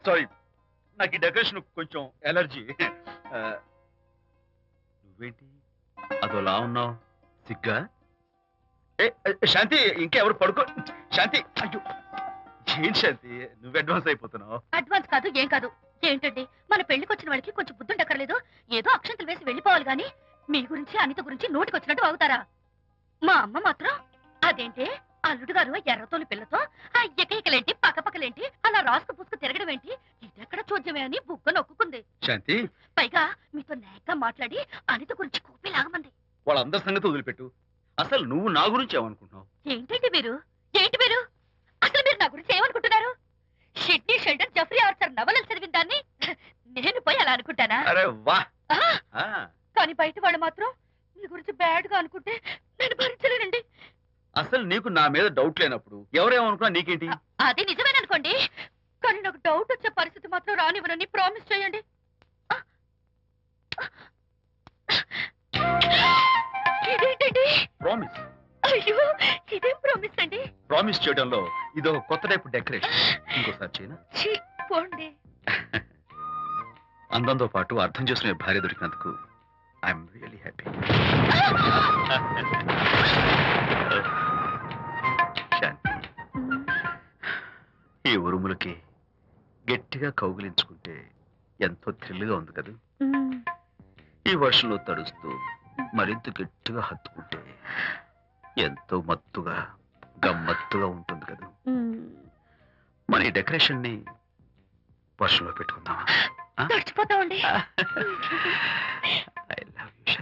Sorry, నాకు ఈ decoration కొంచెం ఎలర్జీ. నువ్వేంటి అదోలా ఉన్నావు? సిగ్గా? శాంతి, ఇంకెవరు పడుకో. శాంతి, అయ్యో ఏంటి శాంతి, నువ్వు అడ్వాన్స్ అయిపోతున్నావు. అడ్వాన్స్ కాదు, ఏం కాదు. ఏంటండి, మన పెళ్లికి వచ్చిన వాళ్ళకి కొంచెం బుద్ధుండక్కర్లేదు? ఏదో అక్షంతలు వేసి వెళ్ళిపోవాలి గాని మీ గురించి అనిత గురించి నోటికొచ్చినట్టు అవుతారా? మా అమ్మ మాత్రం అదేంటి అల్లుడు గారు ఎర్రతోని పిల్లతో ఆ ఎకలేంటి పక్కపక్కలేంటి అలా రాసుకు పుసుకు తిరగడం ఏంటి, ఇదెక్కడ చూద్యమే అని బుగ్గ నొక్కుంది. శాంతి, పైగా మీతో నేగ్గా మాట్లాడి అనిత గురించి కూపి లాగమంది. వాళ్ళందరి సంగతి వదిలిపెట్టు. అసలు నువ్వు నా గురించి ఏమనుకుంటున్నావు? ఏంటండి మీరు, ఏంటి మీరు అసలు మీరు నా గురించి ఏమనుకుంటున్నారు? షిడ్నీ షెల్డన్ జెఫ్రీ ఆర్చర్ నవలలు చదివిన దాన్ని నేను పోయి అలా అనుకుంటానా? అరే వా. కానీ బయట వాళ్ళు మాత్రం మీ గురించి బ్యాడ్ గా అనుకుంటే నేను భరించలేనండి. అసలు నీకు నా మీద డౌట్ లేనప్పుడు ఎవరేమనుకున్నా నీకేంటి? అది నిజమేననుకోండి, కానీ నాకు డౌట్ వచ్చే పరిస్థితి మాత్రం రానివ్వనని ప్రామిస్ చేయండి. ఇదేంటండి? ప్రామిస్. అయ్యో, ఇదేం ప్రామిస్ అండి? ప్రామిస్ చేయడంలో ఇదో కొత్త టైపు డెకరేషన్. ఇంకోసారి చేయనా? ఛీ, పోండి. అందంతో పాటు అర్థం చేసుకునే భార్య దొరికినందుకు ఐఎమ్ రియలీ హ్యాపీ. శాంతి, ఈ ఉరుములకి గట్టిగా కౌగిలించుకుంటే ఎంతో థ్రిల్గా ఉంది కదా. ఈ వర్షంలో తడుస్తూ మరింత గట్టిగా హత్తుకుంటే ఎంతో మత్తుగా గమ్మత్తుగా ఉంటుంది కదా. మన ఈ డెకరేషన్ ని వర్షంలో పెట్టుకుందామా? తడిచిపోతామండి. I love you.